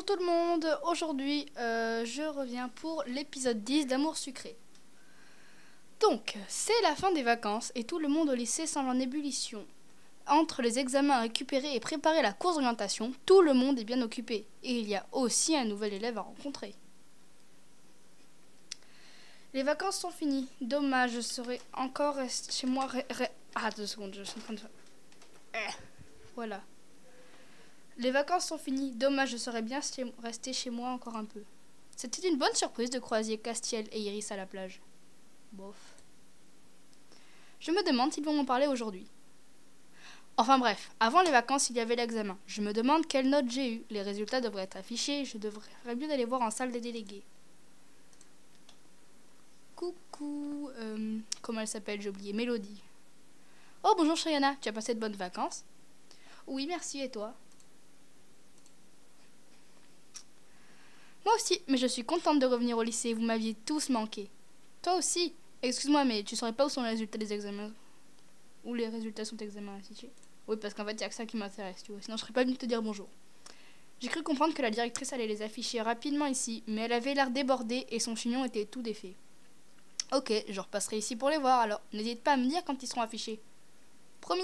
Bonjour tout le monde, aujourd'hui je reviens pour l'épisode 10 d'Amour sucré. Donc, c'est la fin des vacances et tout le monde au lycée semble en ébullition. Entre les examens à récupérer et préparer la course d'orientation, tout le monde est bien occupé. Et il y a aussi un nouvel élève à rencontrer. Les vacances sont finies. Dommage, je serais encore resté chez moi. Ah, 2 secondes, je suis en train de faire. Voilà. Les vacances sont finies. Dommage, je serais bien resté chez moi encore un peu. C'était une bonne surprise de croiser Castiel et Iris à la plage. Bof. Je me demande s'ils vont m'en parler aujourd'hui. Enfin bref, avant les vacances, il y avait l'examen. Je me demande quelle note j'ai eue. Les résultats devraient être affichés. Je devrais mieux aller voir en salle des délégués. Coucou. Comment elle s'appelle? J'ai oublié. Mélodie. Oh, bonjour Shayana. Tu as passé de bonnes vacances? Oui, merci. Et toi? Moi aussi, mais je suis contente de revenir au lycée. Vous m'aviez tous manqué. Toi aussi? Excuse-moi, mais tu saurais pas où sont les résultats des examens? Où les résultats sont examens affichés? Oui, parce qu'en fait, il n'y a que ça qui m'intéresse, tu vois. Sinon, je serais pas venue te dire bonjour. J'ai cru comprendre que la directrice allait les afficher rapidement ici, mais elle avait l'air débordée et son chignon était tout défait. Ok, je repasserai ici pour les voir, alors n'hésite pas à me dire quand ils seront affichés. Promis.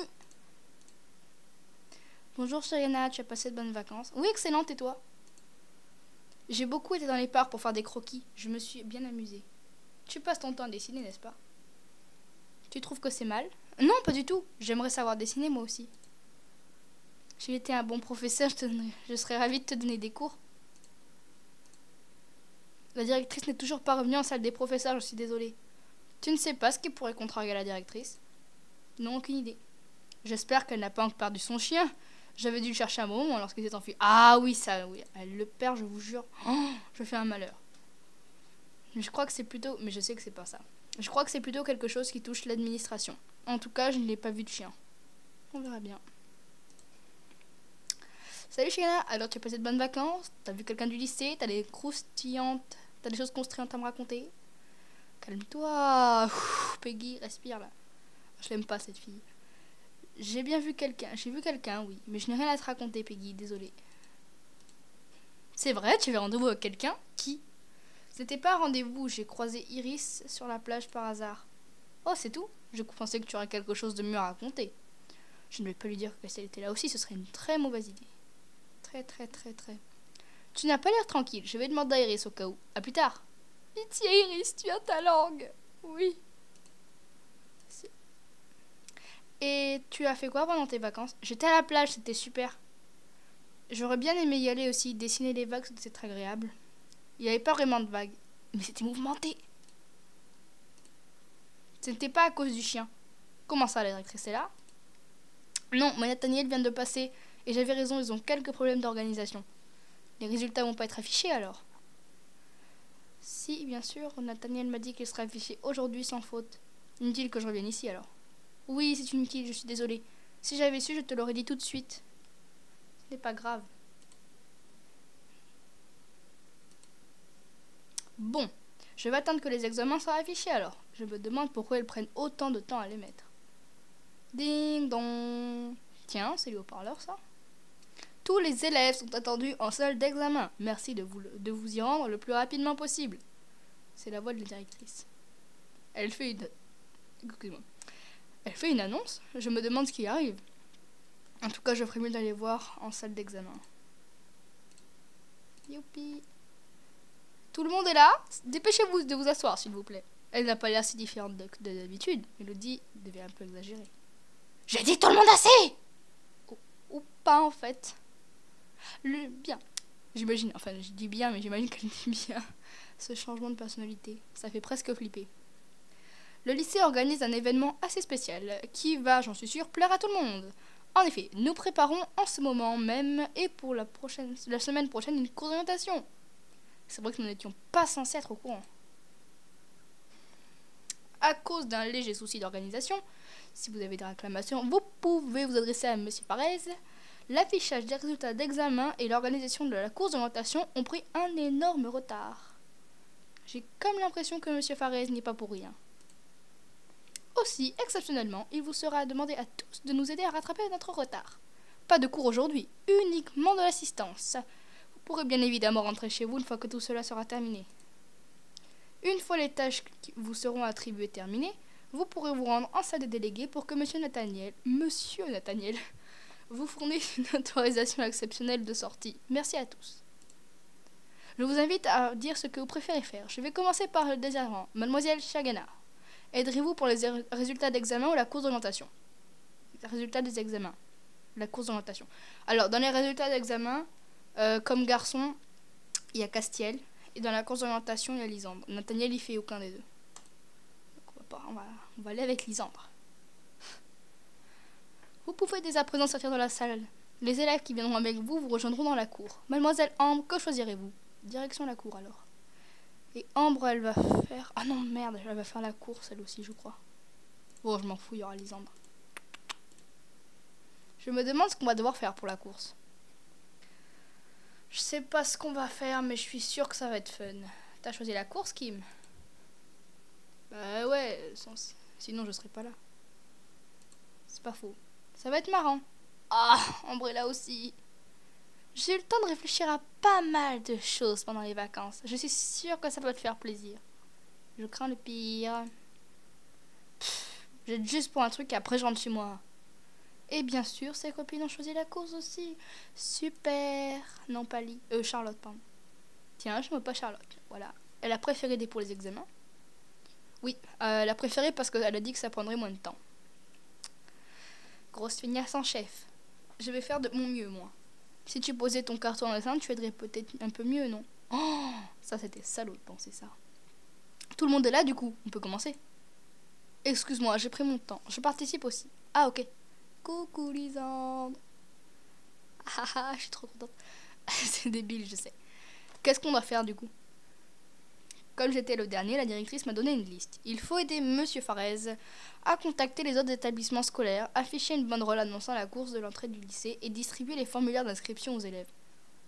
Bonjour Shayana, tu as passé de bonnes vacances? Oui, excellente, et toi? J'ai beaucoup été dans les parcs pour faire des croquis. Je me suis bien amusée. Tu passes ton temps à dessiner, n'est-ce pas? Tu trouves que c'est mal? Non, pas du tout. J'aimerais savoir dessiner moi aussi. J'ai été un bon professeur, je serais ravie de te donner des cours. La directrice n'est toujours pas revenue en salle des professeurs, je suis désolée. Tu ne sais pas ce qui pourrait contrarier la directrice? Non, aucune idée. J'espère qu'elle n'a pas encore perdu son chien. J'avais dû le chercher un moment lorsqu'il s'est enfui. Ah oui, ça, oui. Elle le perd, je vous jure. Oh, je fais un malheur. Mais je crois que c'est plutôt... Mais je sais que c'est pas ça. Je crois que c'est plutôt quelque chose qui touche l'administration. En tout cas, je ne l'ai pas vu de chien. On verra bien. Salut Shayna, alors tu as passé de bonnes vacances? T'as vu quelqu'un du lycée? T'as des croustillantes? T'as des choses croustillantes à me raconter? Calme-toi. Peggy, respire là. Je l'aime pas cette fille. J'ai vu quelqu'un, oui. Mais je n'ai rien à te raconter, Peggy, désolée. C'est vrai, tu avais rendez-vous avec quelqu'un? Qui? C'était pas un rendez-vous, j'ai croisé Iris sur la plage par hasard. Oh, c'est tout? Je pensais que tu aurais quelque chose de mieux à raconter. Je ne vais pas lui dire que si elle était là aussi, ce serait une très mauvaise idée. Très. Tu n'as pas l'air tranquille, je vais demander à Iris au cas où. À plus tard. Pitié Iris, tu as ta langue. Oui. Et tu as fait quoi pendant tes vacances? J'étais à la plage, c'était super. J'aurais bien aimé y aller aussi, dessiner les vagues, c'était très agréable. Il n'y avait pas vraiment de vagues, mais c'était mouvementé. Ce n'était pas à cause du chien. Comment ça, la directrice est là? Non, mais Nathaniel vient de passer, et j'avais raison, ils ont quelques problèmes d'organisation. Les résultats vont pas être affichés alors? Si, bien sûr, Nathaniel m'a dit qu'il serait affiché aujourd'hui sans faute. Inutile que je revienne ici alors. Oui, c'est inutile, je suis désolée. Si j'avais su, je te l'aurais dit tout de suite. Ce n'est pas grave. Bon, je vais attendre que les examens soient affichés alors. Je me demande pourquoi ils prennent autant de temps à les mettre. Ding dong. Tiens, c'est le haut-parleur ça. Tous les élèves sont attendus en salle d'examen. Merci de vous y rendre le plus rapidement possible. C'est la voix de la directrice. Elle fait une annonce. Je me demande ce qui arrive. En tout cas, je ferais mieux d'aller voir en salle d'examen. Youpi. Tout le monde est là? Dépêchez-vous de vous asseoir, s'il vous plaît. Elle n'a pas l'air si différente de d'habitude. Mélodie devait un peu exagérer. J'ai dit tout le monde assez! Ou pas, en fait. Bien. J'imagine, enfin, je dis bien, mais j'imagine qu'elle dit bien. Ce changement de personnalité, ça fait presque flipper. Le lycée organise un événement assez spécial, qui va, j'en suis sûre, plaire à tout le monde. En effet, nous préparons en ce moment même, et pour la semaine prochaine, une course d'orientation. C'est vrai que nous n'étions pas censés être au courant. À cause d'un léger souci d'organisation, si vous avez des réclamations, vous pouvez vous adresser à M. Farez. L'affichage des résultats d'examen et l'organisation de la course d'orientation ont pris un énorme retard. J'ai comme l'impression que M. Farez n'est pas pour rien. Aussi, exceptionnellement, il vous sera demandé à tous de nous aider à rattraper notre retard. Pas de cours aujourd'hui, uniquement de l'assistance. Vous pourrez bien évidemment rentrer chez vous une fois que tout cela sera terminé. Une fois les tâches qui vous seront attribuées terminées, vous pourrez vous rendre en salle des délégués pour que Monsieur Nathaniel, vous fournisse une autorisation exceptionnelle de sortie. Merci à tous. Je vous invite à dire ce que vous préférez faire. Je vais commencer par le désirant. Mademoiselle Chagana, aiderez-vous pour les résultats d'examen ou la course d'orientation? Résultats des examens. La course d'orientation. Alors, dans les résultats d'examen, comme garçon, il y a Castiel. Et dans la course d'orientation, il y a Lisandre. Nathaniel, il fait aucun des deux. Donc on va aller avec Lisandre. Vous pouvez dès à présent sortir de la salle. Les élèves qui viendront avec vous rejoindront dans la cour. Mademoiselle Ambre, que choisirez-vous? Direction la cour alors. Et Ambre, elle va faire... Ah non, merde, elle va faire la course, elle aussi, je crois. Bon, je m'en fous, il y aura Lisandre. Je me demande ce qu'on va devoir faire pour la course. Je sais pas ce qu'on va faire, mais je suis sûre que ça va être fun. T'as choisi la course, Kim? Bah ouais, sinon je serais pas là. C'est pas faux. Ça va être marrant. Ah, Ambre est là aussi. J'ai eu le temps de réfléchir à pas mal de choses pendant les vacances. Je suis sûre que ça va te faire plaisir. Je crains le pire. J'aide juste pour un truc et après je rentre chez moi. Et bien sûr, ses copines ont choisi la course aussi. Super. Non, pas Charlotte, pardon. Tiens, je me pas Charlotte. Voilà. Elle a préféré pour les examens. Oui, elle a préféré parce qu'elle a dit que ça prendrait moins de temps. Grosse feignasse en chef. Je vais faire de mon mieux, moi. Si tu posais ton carton en dessin, tu aiderais peut-être un peu mieux, non? Oh, ça c'était salaud de penser ça. Tout le monde est là, du coup. On peut commencer. Excuse-moi, j'ai pris mon temps. Je participe aussi. Ah, ok. Coucou Lisandre. Ah, je suis trop contente. C'est débile, je sais. Qu'est-ce qu'on doit faire du coup? Comme j'étais le dernier, la directrice m'a donné une liste. Il faut aider Monsieur Farez à contacter les autres établissements scolaires, afficher une banderole annonçant la course de l'entrée du lycée et distribuer les formulaires d'inscription aux élèves.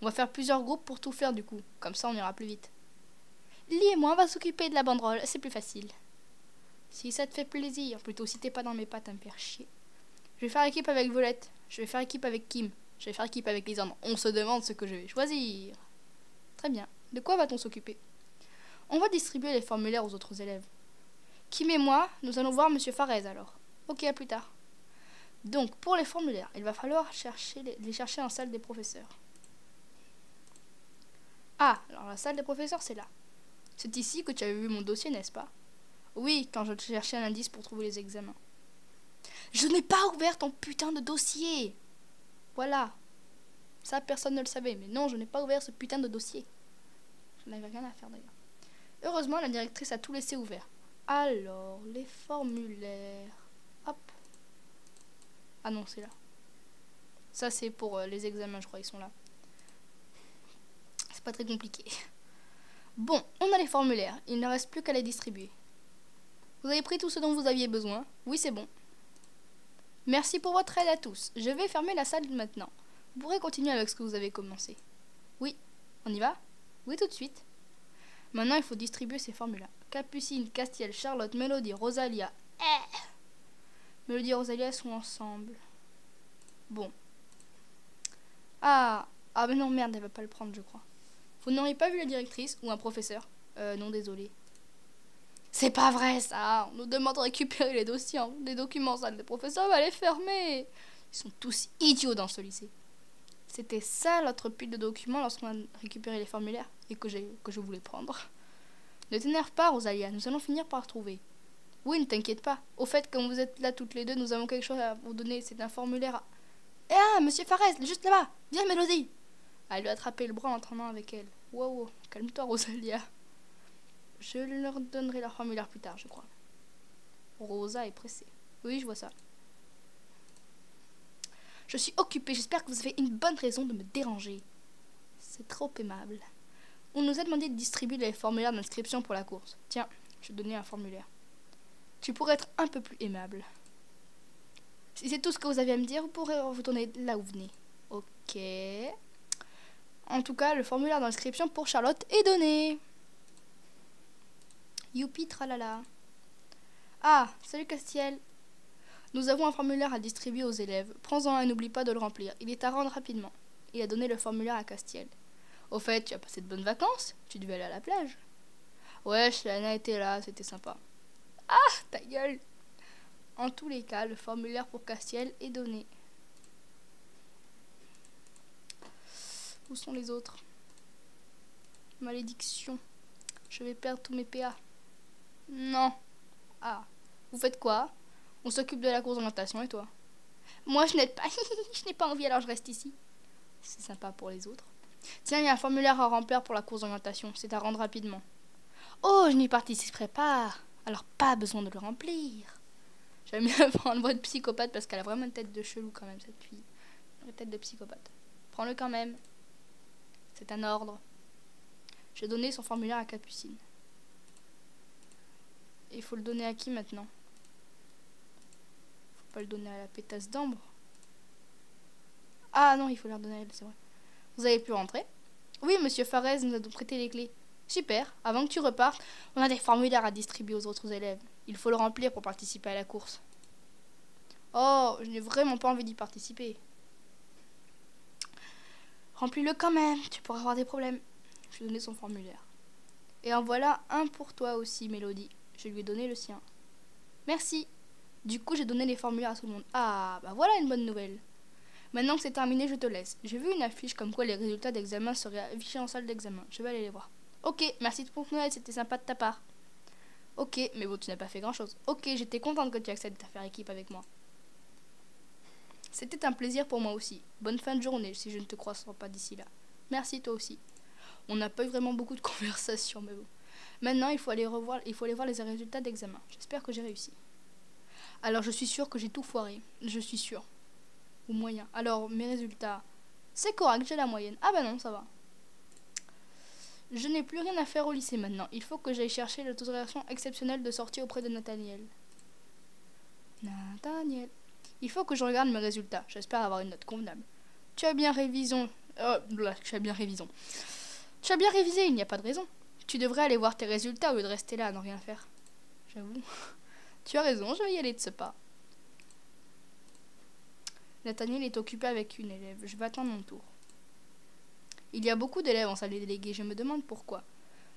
On va faire plusieurs groupes pour tout faire du coup. Comme ça, on ira plus vite. Lee et moi, on va s'occuper de la banderole. C'est plus facile. Si ça te fait plaisir. Plutôt si t'es pas dans mes pattes à me faire chier. Je vais faire équipe avec Violette. Je vais faire équipe avec Kim. Je vais faire équipe avec Lisandre. On se demande ce que je vais choisir. Très bien. De quoi va-t-on s'occuper? On va distribuer les formulaires aux autres élèves. Kim et moi, nous allons voir Monsieur Farez alors. Ok, à plus tard. Donc, pour les formulaires, il va falloir les chercher en salle des professeurs. Ah, alors la salle des professeurs, c'est là. C'est ici que tu avais vu mon dossier, n'est-ce pas? Oui, quand je cherchais un indice pour trouver les examens. Je n'ai pas ouvert ton putain de dossier. Voilà. Ça, personne ne le savait. Mais non, je n'ai pas ouvert ce putain de dossier. Je n'avais rien à faire d'ailleurs. Heureusement, la directrice a tout laissé ouvert. Alors, les formulaires. Hop. Ah non, c'est là. Ça, c'est pour les examens, je crois, ils sont là. C'est pas très compliqué. Bon, on a les formulaires. Il ne reste plus qu'à les distribuer. Vous avez pris tout ce dont vous aviez besoin? Oui, c'est bon. Merci pour votre aide à tous. Je vais fermer la salle maintenant. Vous pourrez continuer avec ce que vous avez commencé. Oui, on y va? Oui, tout de suite. Maintenant, il faut distribuer ces formulaires. Capucine, Castiel, Charlotte, Mélodie, Rosalia. Mélodie et Rosalia sont ensemble. Bon. Ah, mais non, merde, elle va pas le prendre, je crois. Vous n'auriez pas vu la directrice ou un professeur? Non, désolé. C'est pas vrai, ça. On nous demande de récupérer les dossiers, les documents, ça. Les professeurs va les fermer. Ils sont tous idiots dans ce lycée. C'était ça notre pile de documents lorsqu'on a récupéré les formulaires et que je voulais prendre. Ne t'énerve pas, Rosalia. Nous allons finir par trouver. Oui, ne t'inquiète pas. Au fait, comme vous êtes là toutes les deux, nous avons quelque chose à vous donner. C'est un formulaire. Ah, Monsieur Farez, juste là-bas. Viens, Mélodie. Elle lui a attrapé le bras en entraînant avec elle. Wow, calme-toi, Rosalia. Je leur donnerai leur formulaire plus tard, je crois. Rosa est pressée. Oui, je vois ça. Je suis occupée, j'espère que vous avez une bonne raison de me déranger. C'est trop aimable. On nous a demandé de distribuer les formulaires d'inscription pour la course. Tiens, je vais te donner un formulaire. Tu pourrais être un peu plus aimable. Si c'est tout ce que vous avez à me dire, vous pourrez vous tourner là où vous venez. Ok. En tout cas, le formulaire d'inscription pour Charlotte est donné. Youpi, tralala. Ah, salut Castiel. Nous avons un formulaire à distribuer aux élèves. Prends-en un et n'oublie pas de le remplir. Il est à rendre rapidement. Il a donné le formulaire à Castiel. Au fait, tu as passé de bonnes vacances? Tu devais aller à la plage. Ouais, Lana était là, c'était sympa. Ah, ta gueule! En tous les cas, le formulaire pour Castiel est donné. Où sont les autres? Malédiction. Je vais perdre tous mes PA. Non. Ah. Vous faites quoi? On s'occupe de la course d'orientation et toi? Moi, je n'aide pas. Je n'ai pas envie, alors je reste ici. C'est sympa pour les autres. Tiens, il y a un formulaire à remplir pour la course d'orientation. C'est à rendre rapidement. Oh, je n'y participerai pas. Alors pas besoin de le remplir. J'aime bien prendre voix de psychopathe parce qu'elle a vraiment une tête de chelou quand même, cette fille. Une tête de psychopathe. Prends-le quand même. C'est un ordre. J'ai donné son formulaire à Capucine. Et il faut le donner à qui maintenant? Faut pas le donner à la pétasse d'ambre. Ah non, il faut leur donner à elle, c'est vrai. Vous avez pu rentrer? Oui, monsieur Farez nous a donc prêté les clés. Super. Avant que tu repartes, on a des formulaires à distribuer aux autres élèves. Il faut le remplir pour participer à la course. Oh, je n'ai vraiment pas envie d'y participer. Remplis-le quand même, tu pourras avoir des problèmes. Je lui ai donné son formulaire. Et en voilà un pour toi aussi, Mélodie. Je lui ai donné le sien. Merci. Du coup, j'ai donné les formulaires à tout le monde. Ah, bah voilà une bonne nouvelle. Maintenant que c'est terminé, je te laisse. J'ai vu une affiche comme quoi les résultats d'examen seraient affichés en salle d'examen. Je vais aller les voir. Ok, merci pour ton aide, c'était sympa de ta part. Ok, mais bon, tu n'as pas fait grand-chose. Ok, j'étais contente que tu acceptes de faire équipe avec moi. C'était un plaisir pour moi aussi. Bonne fin de journée si je ne te croiserai pas d'ici là. Merci toi aussi. On n'a pas eu vraiment beaucoup de conversations, mais bon. Maintenant, il faut aller voir les résultats d'examen. J'espère que j'ai réussi. Alors, je suis sûre que j'ai tout foiré. Je suis sûre. Ou moyen. Alors, mes résultats. C'est correct, j'ai la moyenne. Ah bah non, ça va. Je n'ai plus rien à faire au lycée maintenant. Il faut que j'aille chercher l'autorisation exceptionnelle de sortie auprès de Nathaniel. Nathaniel. Il faut que je regarde mes résultats. J'espère avoir une note convenable. Tu as bien révisé. Tu as bien révisé. Tu as bien révisé, il n'y a pas de raison. Tu devrais aller voir tes résultats au lieu de rester là à ne rien faire. J'avoue. Tu as raison, je vais y aller de ce pas. Nathaniel est occupé avec une élève. Je vais attendre mon tour. Il y a beaucoup d'élèves en salle des délégués. Je me demande pourquoi.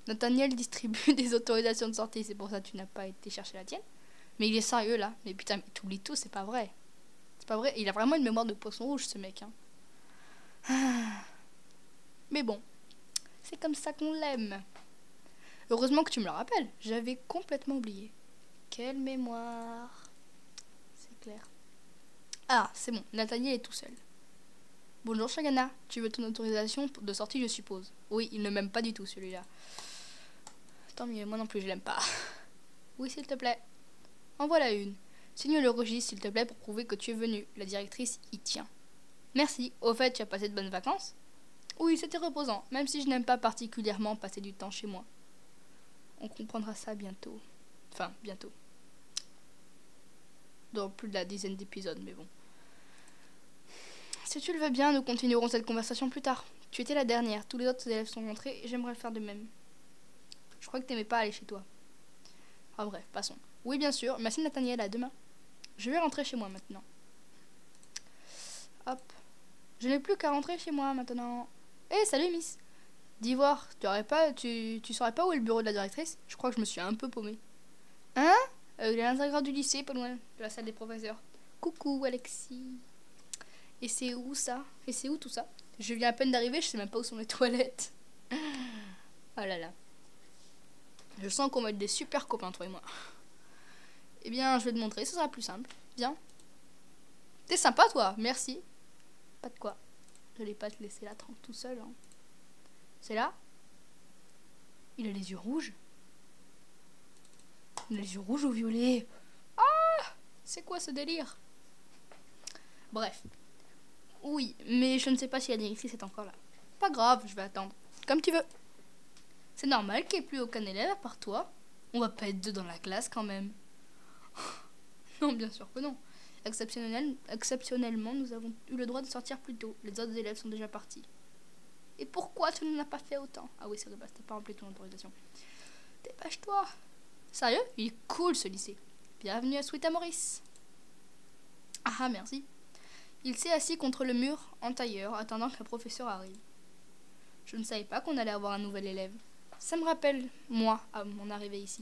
Nathaniel distribue des autorisations de sortie. C'est pour ça que tu n'as pas été chercher la tienne. Mais il est sérieux là. Mais putain, mais t'oublies tout, c'est pas vrai. C'est pas vrai. Il a vraiment une mémoire de poisson rouge, ce mec. Hein. Mais bon. C'est comme ça qu'on l'aime. Heureusement que tu me le rappelles. J'avais complètement oublié. Quelle mémoire. C'est clair. Ah, c'est bon. Nathaniel est tout seul. Bonjour Shagana. Tu veux ton autorisation de sortie, je suppose. Oui, il ne m'aime pas du tout celui-là. Tant mieux, moi non plus, je l'aime pas. Oui, s'il te plaît. En voilà une. Signe le registre, s'il te plaît, pour prouver que tu es venu. La directrice y tient. Merci. Au fait, tu as passé de bonnes vacances? Oui, c'était reposant, même si je n'aime pas particulièrement passer du temps chez moi. On comprendra ça bientôt. Enfin, bientôt. Dans plus de la dizaine d'épisodes, mais bon. Si tu le veux bien, nous continuerons cette conversation plus tard. Tu étais la dernière, tous les autres élèves sont rentrés et j'aimerais le faire de même. Je crois que t'aimais pas aller chez toi. Ah bref, passons. Oui, bien sûr. Merci Nathaniel, à demain. Je vais rentrer chez moi maintenant. Hop. Je n'ai plus qu'à rentrer chez moi maintenant. Eh, salut Miss. D'Ivoire, tu saurais pas où est le bureau de la directrice? Je crois que je me suis un peu paumée. Hein? Il est à l'intérieur du lycée, pas loin de la salle des professeurs. Coucou Alexis. Et c'est où ça? Et c'est où tout ça? Je viens à peine d'arriver, je sais même pas où sont les toilettes. Oh là là. Je sens qu'on va être des super copains, toi et moi. Eh bien, je vais te montrer, ce sera plus simple. Viens. T'es sympa, toi, merci. Pas de quoi. Je n'allais pas te laisser là tout seul. Hein. C'est là? Il a les yeux rouges. Il a les yeux rouges ou violets? Ah! C'est quoi ce délire? Bref. Oui, mais je ne sais pas si la directrice est encore là. Pas grave, je vais attendre. Comme tu veux. C'est normal qu'il n'y ait plus aucun élève à part toi. On va pas être deux dans la classe quand même. Non, bien sûr que non. Exceptionnellement, nous avons eu le droit de sortir plus tôt. Les autres élèves sont déjà partis. Et pourquoi tu n'en as pas fait autant? Ah oui, c'est vrai, t'as pas rempli ton autorisation. Dépêche-toi. Sérieux? Il est cool ce lycée. Bienvenue à Sweet Maurice. Ah, merci. Il s'est assis contre le mur en tailleur, attendant que le professeur arrive. Je ne savais pas qu'on allait avoir un nouvel élève. Ça me rappelle, moi, à mon arrivée ici.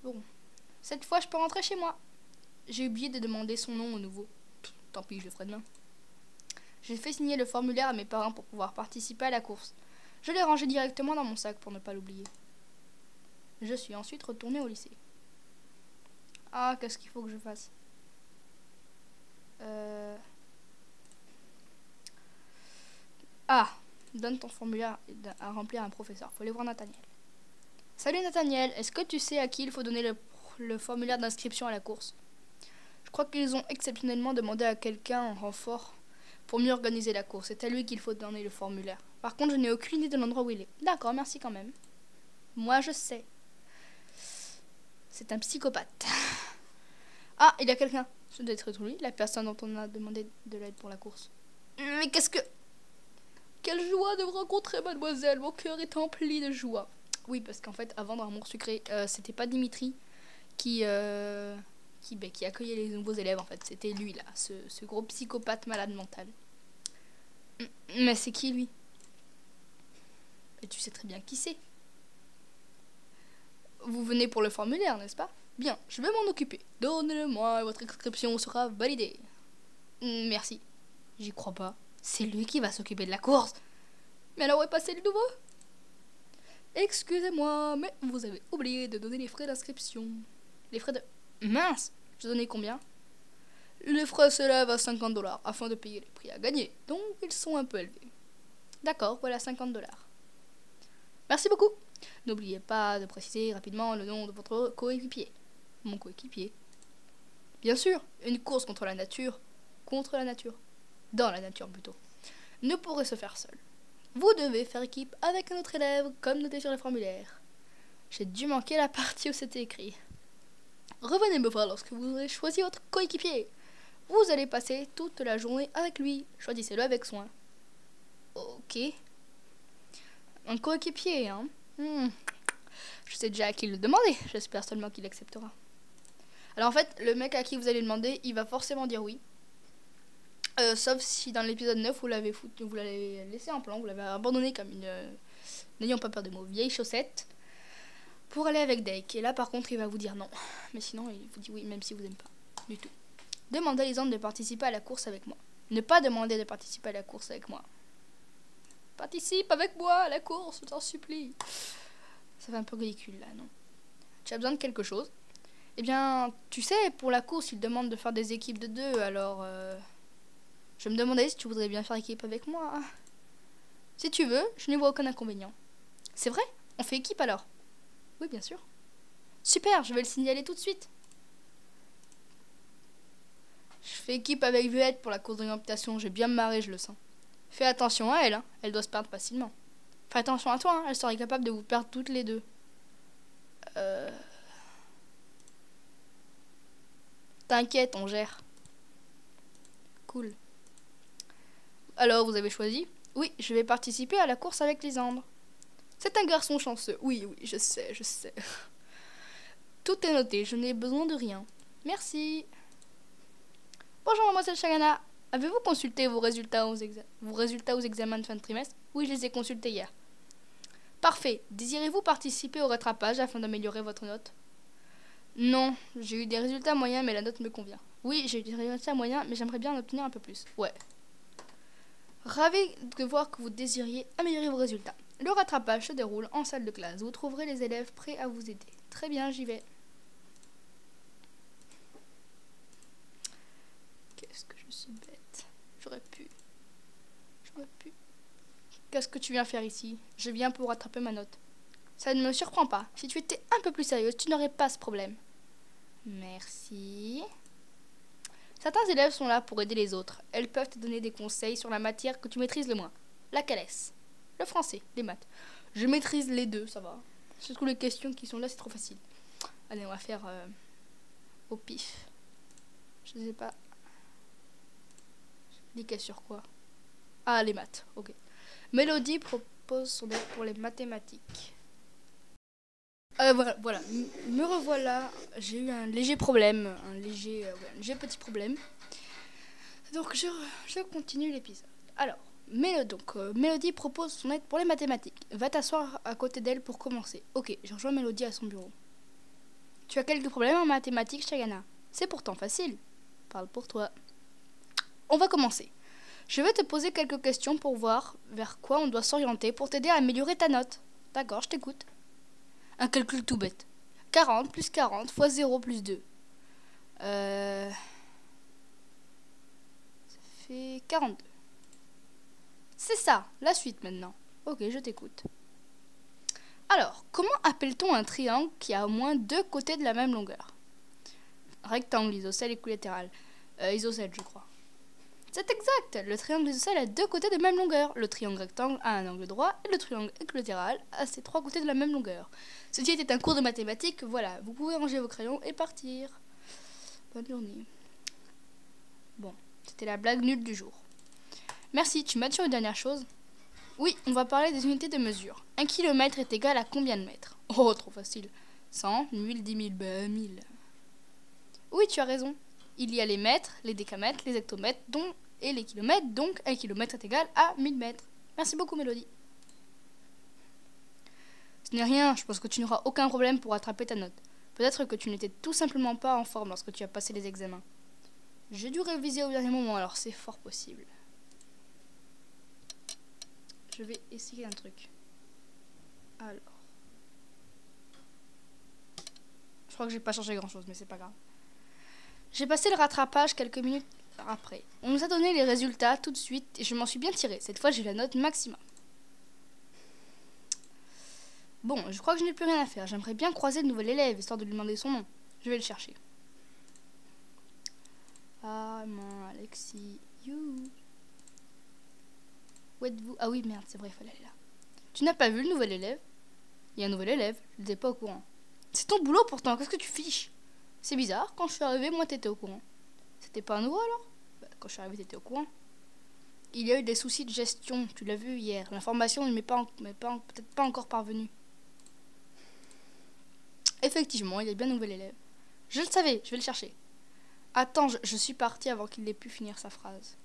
Bon, cette fois, je peux rentrer chez moi. J'ai oublié de demander son nom au nouveau. Tant pis, je le ferai demain. J'ai fait signer le formulaire à mes parents pour pouvoir participer à la course. Je l'ai rangé directement dans mon sac pour ne pas l'oublier. Je suis ensuite retournée au lycée. Ah, qu'est-ce qu'il faut que je fasse? Ah, donne ton formulaire à remplir à un professeur. Faut aller voir Nathaniel. Salut Nathaniel, est-ce que tu sais à qui il faut donner le formulaire d'inscription à la course? Je crois qu'ils ont exceptionnellement demandé à quelqu'un en renfort pour mieux organiser la course. C'est à lui qu'il faut donner le formulaire. Par contre, je n'ai aucune idée de l'endroit où il est. D'accord, merci quand même. Moi, je sais. C'est un psychopathe. Ah, il y a quelqu'un. Ce doit être lui, la personne dont on a demandé de l'aide pour la course. Mais qu'est-ce que... Quelle joie de vous rencontrer, mademoiselle. Mon cœur est empli de joie. Oui, parce qu'en fait, avant dans Amour sucré, c'était pas Dimitri qui accueillait les nouveaux élèves, en fait. C'était lui, là, ce gros psychopathe malade mental. Mais c'est qui, lui? Et tu sais très bien qui c'est. Vous venez pour le formulaire, n'est-ce pas? Bien, je vais m'en occuper. Donnez-le-moi et votre inscription sera validée. Merci. J'y crois pas. C'est lui qui va s'occuper de la course. Mais alors où est passé le nouveau? Excusez-moi, mais vous avez oublié de donner les frais d'inscription. Les frais de... Mince! Je donnais combien? Les frais s'élèvent à 50 $ afin de payer les prix à gagner. Donc ils sont un peu élevés. D'accord, voilà 50 $. Merci beaucoup. N'oubliez pas de préciser rapidement le nom de votre coéquipier. Mon coéquipier. Bien sûr, une course contre la nature. Contre la nature. Dans la nature plutôt. Ne pourrait se faire seul. Vous devez faire équipe avec un autre élève, comme noté sur le formulaire. J'ai dû manquer la partie où c'était écrit. Revenez me voir lorsque vous aurez choisi votre coéquipier. Vous allez passer toute la journée avec lui. Choisissez-le avec soin. Ok. Un coéquipier, hein. Je sais déjà à qui le demander. J'espère seulement qu'il acceptera. Alors en fait, le mec à qui vous allez demander, il va forcément dire oui. Sauf si dans l'épisode 9, vous l'avez laissé en plan, vous l'avez abandonné comme une... n'ayons pas peur des mots, vieille chaussette, pour aller avec Dake. Et là, par contre, il va vous dire non. Mais sinon, il vous dit oui, même si vous n'aimez pas. Du tout. Demandez à Lisandre de participer à la course avec moi. Ne pas demander de participer à la course avec moi. Participe avec moi à la course, je t'en supplie. Ça fait un peu ridicule, là, non? Tu as besoin de quelque chose? Eh bien, tu sais, pour la course, il demande de faire des équipes de 2, alors... Je me demandais si tu voudrais bien faire équipe avec moi. Si tu veux, je n'y vois aucun inconvénient. C'est vrai? On fait équipe alors? Oui, bien sûr. Super, je vais le signaler tout de suite. Je fais équipe avec Vuette pour la course de réputation. J'ai bien me marrer, je le sens. Fais attention à elle, hein. Elle doit se perdre facilement. Fais attention à toi, hein. Elle serait capable de vous perdre toutes les deux. T'inquiète, on gère. Cool. Alors, vous avez choisi? Oui, je vais participer à la course avec Lisandre. C'est un garçon chanceux. Oui, je sais, je sais. Tout est noté, je n'ai besoin de rien. Merci. Bonjour, mademoiselle Chagana. Avez-vous consulté vos résultats aux examens de fin de trimestre? Oui, je les ai consultés hier. Parfait. Désirez-vous participer au rattrapage afin d'améliorer votre note? Non, j'ai eu des résultats moyens, mais la note me convient. Oui, j'ai eu des résultats moyens, mais j'aimerais bien en obtenir un peu plus. Ouais. Ravi de voir que vous désiriez améliorer vos résultats. Le rattrapage se déroule en salle de classe. Vous trouverez les élèves prêts à vous aider. Très bien, j'y vais. Qu'est-ce que je suis bête. J'aurais pu. Qu'est-ce que tu viens faire ici? Je viens pour rattraper ma note. Ça ne me surprend pas. Si tu étais un peu plus sérieuse, tu n'aurais pas ce problème. Merci. Certains élèves sont là pour aider les autres. Elles peuvent te donner des conseils sur la matière que tu maîtrises le moins. Laquelle est-ce? Le français, les maths. Je maîtrise les deux, ça va. Surtout les questions qui sont là, c'est trop facile. Allez, on va faire au pif. Je sais pas. Liquer sur quoi? Ah, les maths, ok. Mélodie propose son aide pour les mathématiques. Voilà. Me revoilà. J'ai eu un léger problème. Un léger petit problème. Donc, je continue l'épisode. Alors, Mélodie propose son aide pour les mathématiques. Va t'asseoir à côté d'elle pour commencer. Ok, je rejoins Mélodie à son bureau. Tu as quelques problèmes en mathématiques, Chayana? C'est pourtant facile. Parle pour toi. On va commencer. Je vais te poser quelques questions pour voir vers quoi on doit s'orienter pour t'aider à améliorer ta note. D'accord, je t'écoute. Un calcul tout bête. 40 plus 40 fois 0 plus 2. Ça fait 42. C'est ça, la suite maintenant. Ok, je t'écoute. Alors, comment appelle-t-on un triangle qui a au moins deux côtés de la même longueur? Rectangle, isocèle, équilatéral. Isocèle, je crois. C'est exact. Le triangle isocèle a deux côtés de même longueur. Le triangle rectangle a un angle droit et le triangle équilatéral a ses trois côtés de la même longueur. Ceci était un cours de mathématiques. Voilà, vous pouvez ranger vos crayons et partir. Bonne journée. Bon, c'était la blague nulle du jour. Merci, tu m'as dit une dernière chose? Oui, on va parler des unités de mesure. 1 km est égal à combien de mètres? Oh, trop facile. 100, 1000, 10 000, ben 1000. Oui, tu as raison. Il y a les mètres, les décamètres, les hectomètres et les kilomètres, donc 1 km est égal à 1000 mètres. Merci beaucoup, Mélodie. Ce n'est rien, je pense que tu n'auras aucun problème pour rattraper ta note. Peut-être que tu n'étais tout simplement pas en forme lorsque tu as passé les examens. J'ai dû réviser au dernier moment, alors c'est fort possible. Je vais essayer un truc. Alors. Je crois que j'ai pas changé grand chose, mais c'est pas grave. J'ai passé le rattrapage quelques minutes après. On nous a donné les résultats tout de suite et je m'en suis bien tirée. Cette fois, j'ai la note maximum. Bon, je crois que je n'ai plus rien à faire. J'aimerais bien croiser le nouvel élève, histoire de lui demander son nom. Je vais le chercher. Armand, Alexis, you. Où êtes-vous? Ah oui, merde, c'est vrai, il fallait aller là. Tu n'as pas vu le nouvel élève? Il y a un nouvel élève, je n'étais pas au courant. C'est ton boulot pourtant, qu'est-ce que tu fiches? C'est bizarre, quand je suis arrivée, moi t'étais au courant. C'était pas nouveau alors? Bah, quand je suis arrivée, t'étais au courant. Il y a eu des soucis de gestion, tu l'as vu hier. L'information ne m'est peut-être pas encore parvenue. Effectivement, il y a bien un nouvel élève. Je le savais, je vais le chercher. Attends, je suis partie avant qu'il ait pu finir sa phrase.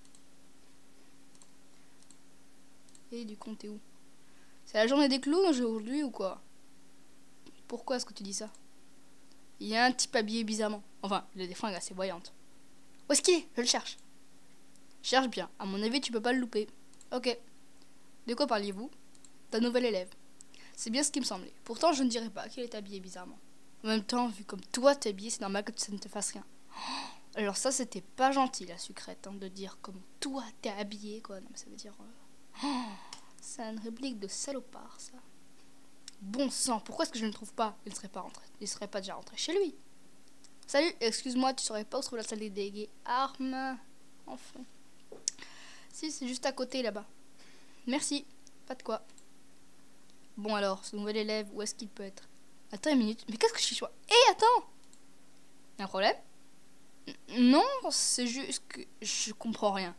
Et du coup, t'es où? C'est la journée des clowns aujourd'hui ou quoi? Pourquoi est-ce que tu dis ça? Il y a un type habillé bizarrement. Enfin, il a des fringues assez voyantes. Où est-ce qu'il est? Je le cherche. Cherche bien. À mon avis, tu peux pas le louper. Ok. De quoi parliez-vous? D'un nouvel élève. C'est bien ce qui me semblait. Pourtant, je ne dirais pas qu'il est habillé bizarrement. En même temps, vu comme toi t'es habillé, c'est normal que ça ne te fasse rien. Alors ça, c'était pas gentil, la sucrète, hein, de dire comme toi t'es habillé, quoi. Non, mais ça veut dire... c'est une réplique de salopard, ça. Bon sang, pourquoi est-ce que je ne le trouve pas? Il ne serait pas rentré. Il serait pas déjà rentré chez lui. Salut, excuse-moi, tu saurais pas où se trouve la salle des délégués? Arme. Enfin. Si, c'est juste à côté, là-bas. Merci. Pas de quoi. Bon alors, ce nouvel élève, où est-ce qu'il peut être? Attends une minute. Mais qu'est-ce que je suis... Hé, attends! Y'a un problème? Non, c'est juste que je comprends rien.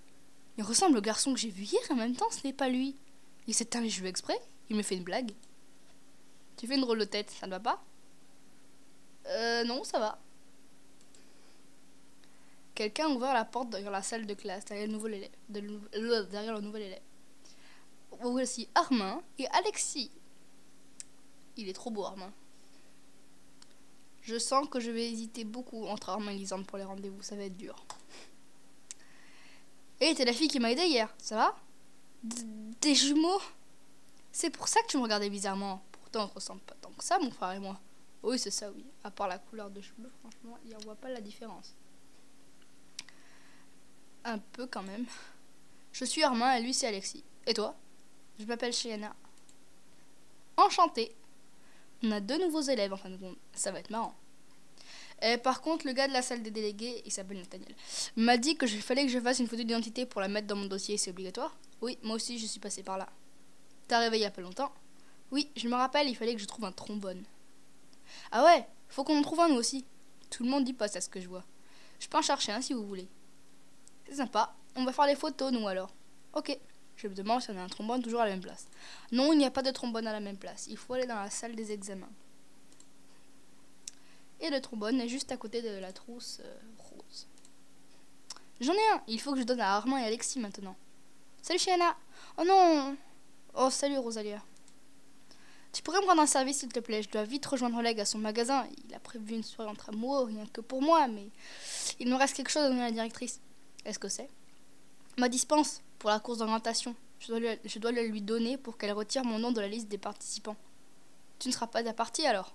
Il ressemble au garçon que j'ai vu hier et en même temps, ce n'est pas lui. Il s'est teint les cheveux exprès. Il me fait une blague. Tu fais une drôle de tête, ça ne va pas? Non, ça va. Quelqu'un a ouvert la porte derrière la salle de classe, derrière le nouvel élève. Derrière le nouvel élève. Voici Armin et Alexis. Il est trop beau, Armin. Je sens que je vais hésiter beaucoup entre Armin et Lisande pour les rendez-vous, ça va être dur. Hé, t'es la fille qui m'a aidé hier, ça va? Des jumeaux? C'est pour ça que tu me regardais bizarrement. Pourtant, on ne ressemble pas tant que ça, mon frère et moi. Oui, c'est ça, oui. À part la couleur de cheveux, franchement, on ne voit pas la différence. Un peu quand même. Je suis Armin et lui, c'est Alexis. Et toi? Je m'appelle Cheyenne. Enchantée. On a 2 nouveaux élèves en fin de compte. Ça va être marrant. Par contre, le gars de la salle des délégués, il s'appelle Nathaniel, m'a dit que fallait que je fasse une photo d'identité pour la mettre dans mon dossier. C'est obligatoire? Oui, moi aussi, je suis passée par là. T'es arrivé il y a pas longtemps? Oui, je me rappelle, il fallait que je trouve un trombone. Ah ouais, faut qu'on en trouve un nous aussi. Tout le monde dit pas ça, ce que je vois. Je peux en chercher un si vous voulez. C'est sympa. On va faire les photos, nous, alors. Ok. Je me demande si on a un trombone toujours à la même place. Non, il n'y a pas de trombone à la même place. Il faut aller dans la salle des examens. Et le trombone est juste à côté de la trousse rose. J'en ai un. Il faut que je donne à Armand et Alexis maintenant. Salut Shiana. Oh non. Oh salut Rosalia. Tu pourrais me rendre un service s'il te plaît, je dois vite rejoindre Leg à son magasin. Il a prévu une soirée entre amoureux, rien que pour moi, mais il me reste quelque chose à donner à la directrice. Est-ce que c'est? Ma dispense pour la course d'orientation. Je dois la lui donner pour qu'elle retire mon nom de la liste des participants. Tu ne seras pas à partie alors?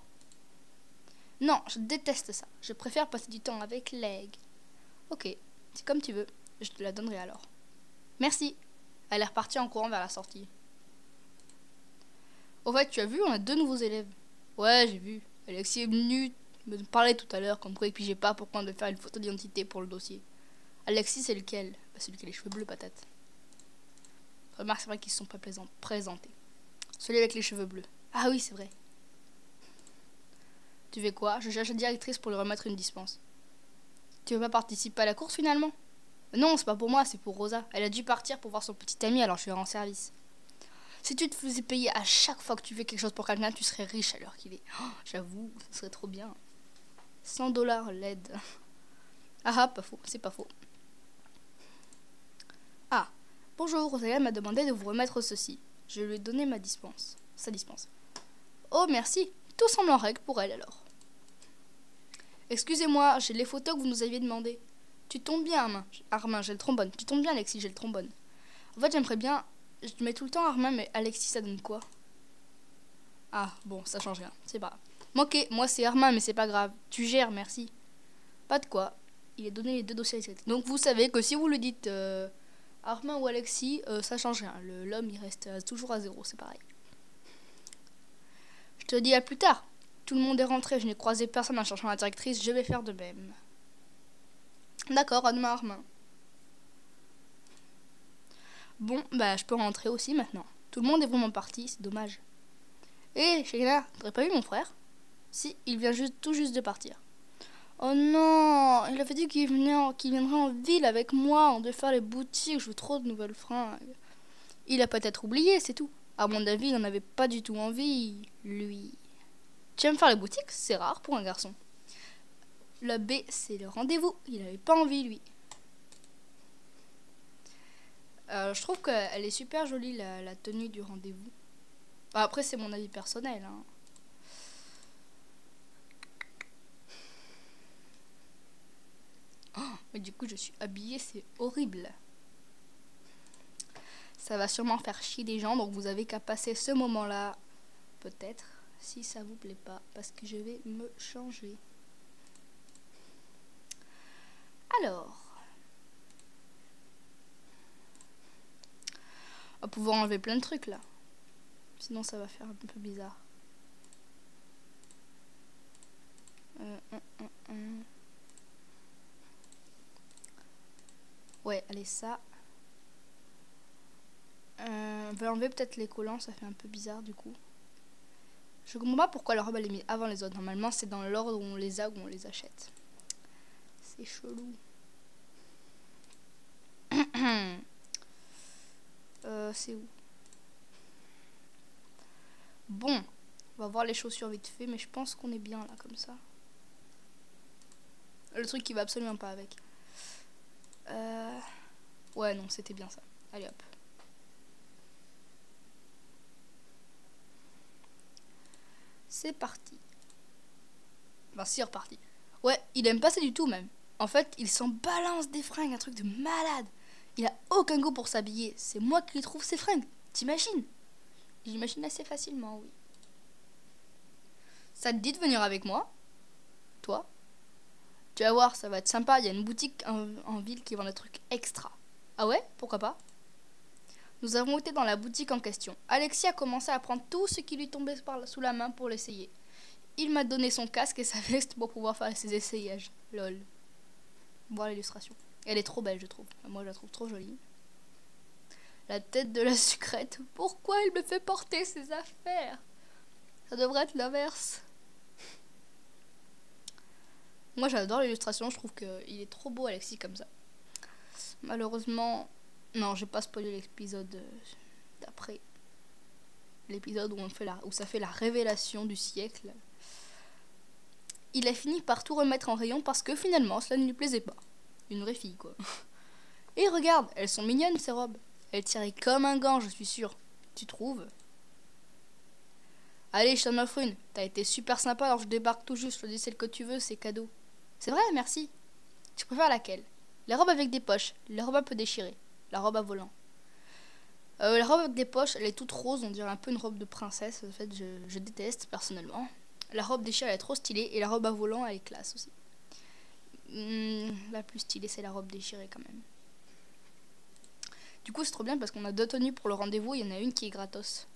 Non, je déteste ça. Je préfère passer du temps avec Leg. Ok, c'est comme tu veux. Je te la donnerai alors. Merci. Elle est repartie en courant vers la sortie. Au fait, tu as vu, on a 2 nouveaux élèves. Ouais, j'ai vu. Alexis est venu me parler tout à l'heure, comme quoi il pigeait pas pourquoi on devait faire une photo d'identité pour le dossier. Alexis, c'est lequel? Celui qui a les cheveux bleus, patate. Remarque, c'est vrai qu'ils ne sont pas présentés. Celui avec les cheveux bleus. Ah oui, c'est vrai. Tu fais quoi? Je cherche la directrice pour lui remettre une dispense. Tu veux pas participer à la course finalement? Non, c'est pas pour moi, c'est pour Rosa. Elle a dû partir pour voir son petit ami, alors je suis en service. Si tu te faisais payer à chaque fois que tu fais quelque chose pour quelqu'un, tu serais riche à l'heure qu'il est. Oh, j'avoue, ce serait trop bien. 100$ l'aide. Ah, pas faux, c'est pas faux. Ah, bonjour, Rosalia m'a demandé de vous remettre ceci. Je lui ai donné ma dispense. Sa dispense. Oh, merci. Tout semble en règle pour elle alors. Excusez-moi, j'ai les photos que vous nous aviez demandées. Tu tombes bien, Armin, j'ai le trombone. Tu tombes bien, Alexis, j'ai le trombone. En fait, j'aimerais bien... Je mets tout le temps Armin, mais Alexis, ça donne quoi? Ah, bon, ça change rien. C'est pas grave. Ok, moi c'est Armin, mais c'est pas grave. Tu gères, merci. Pas de quoi. Il a donné les 2 dossiers à Alexis. Donc vous savez que si vous le dites Armin ou Alexis, ça change rien. L'homme, il reste toujours à 0, c'est pareil. Je te dis à plus tard. Tout le monde est rentré, je n'ai croisé personne en cherchant la directrice, je vais faire de même. D'accord, à demain, Armin. Bon, bah je peux rentrer aussi maintenant. Tout le monde est vraiment parti, c'est dommage. Hé, Sheila, t'aurais pas vu mon frère? Si, il vient tout juste de partir. Oh non, il avait dit qu'il viendrait en ville avec moi, on devait faire les boutiques, je veux trop de nouvelles fringues. Il a peut-être oublié, c'est tout. À mon avis, il n'en avait pas du tout envie, lui. Tu aimes faire les boutiques? C'est rare pour un garçon. Le B, c'est le rendez-vous, il n'avait pas envie, lui. Je trouve qu'elle est super jolie, la tenue du rendez-vous. Après, c'est mon avis personnel, hein. Oh, mais du coup, je suis habillée, c'est horrible. Ça va sûrement faire chier des gens, donc vous avez qu'à passer ce moment-là, peut-être, si ça vous plaît pas, parce que je vais me changer. Alors, on va pouvoir enlever plein de trucs là. Sinon, ça va faire un peu bizarre. Ouais, allez, ça. On va enlever peut-être les collants, ça fait un peu bizarre du coup. Je comprends pas pourquoi la robe elle est mise avant les autres. Normalement, c'est dans l'ordre où on les a, où on les achète. C'est chelou. C'est où? Bon, on va voir les chaussures vite fait, mais je pense qu'on est bien là comme ça. Le truc qui va absolument pas avec. Ouais, non, c'était bien ça. Allez hop. C'est parti. Enfin, c'est reparti. Ouais, il aime pas ça du tout même. En fait, il s'en balance des fringues, un truc de malade. Il a aucun goût pour s'habiller. C'est moi qui lui trouve ses fringues. T'imagines? J'imagine assez facilement, oui. Ça te dit de venir avec moi? Toi? Tu vas voir, ça va être sympa. Il y a une boutique en ville qui vend des trucs extra. Ah ouais? Pourquoi pas? Nous avons été dans la boutique en question. Alexis a commencé à prendre tout ce qui lui tombait sous la main pour l'essayer. Il m'a donné son casque et sa veste pour pouvoir faire ses essayages. Lol. Voir l'illustration. Elle est trop belle, je trouve. Moi, je la trouve trop jolie. La tête de la sucrète. Pourquoi il me fait porter ses affaires? Ça devrait être l'inverse. Moi, j'adore l'illustration. Je trouve qu'il est trop beau, Alexis, comme ça. Malheureusement... Non, je vais pas spoiler l'épisode d'après. L'épisode où ça fait la révélation du siècle. Il a fini par tout remettre en rayon parce que finalement, cela ne lui plaisait pas. Une vraie fille, quoi. Et regarde, elles sont mignonnes, ces robes. Elle tirait comme un gant, je suis sûre. Tu trouves? Allez, je t'en offre une. T'as été super sympa alors je débarque tout juste. Choisis celle que tu veux, c'est cadeau. C'est vrai, merci. Tu préfères laquelle? La robe avec des poches, la robe un peu déchirée, la robe à volant. La robe avec des poches, elle est toute rose, on dirait un peu une robe de princesse. En fait, je déteste personnellement. La robe déchirée, elle est trop stylée. Et la robe à volant, elle est classe aussi. La plus stylée, c'est la robe déchirée quand même. Du coup, c'est trop bien parce qu'on a 2 tenues pour le rendez-vous. Il y en a une qui est gratos.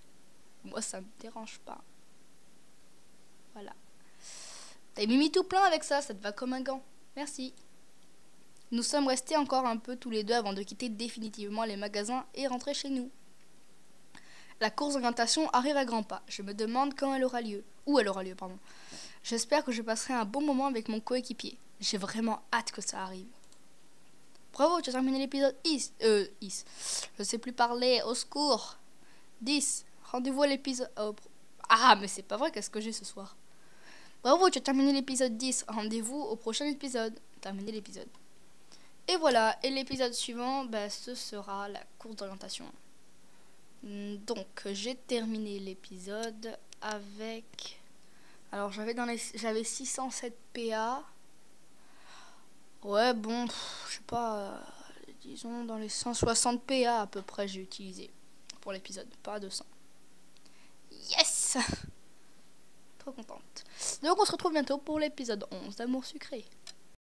Moi, ça me dérange pas. Voilà. T'as mis tout plein avec ça, ça te va comme un gant. Merci. Nous sommes restés encore un peu tous les deux avant de quitter définitivement les magasins et rentrer chez nous. La course d'orientation arrive à grands pas. Je me demande quand elle aura lieu. Où elle aura lieu, pardon. J'espère que je passerai un bon moment avec mon coéquipier. J'ai vraiment hâte que ça arrive. Bravo, tu as terminé l'épisode 10. Je sais plus parler, au secours. 10. Rendez-vous à l'épisode... Ah, mais c'est pas vrai, qu'est-ce que j'ai ce soir? Bravo, tu as terminé l'épisode 10. Rendez-vous au prochain épisode. Terminé l'épisode. Et voilà, et l'épisode suivant, ce sera la course d'orientation. Donc, j'ai terminé l'épisode avec... Alors, j'avais 607 PA. Ouais, bon, je sais pas, disons dans les 160 PA à peu près j'ai utilisé pour l'épisode, pas 200. Yes! Trop contente. Donc, on se retrouve bientôt pour l'épisode 11 d'Amour Sucré.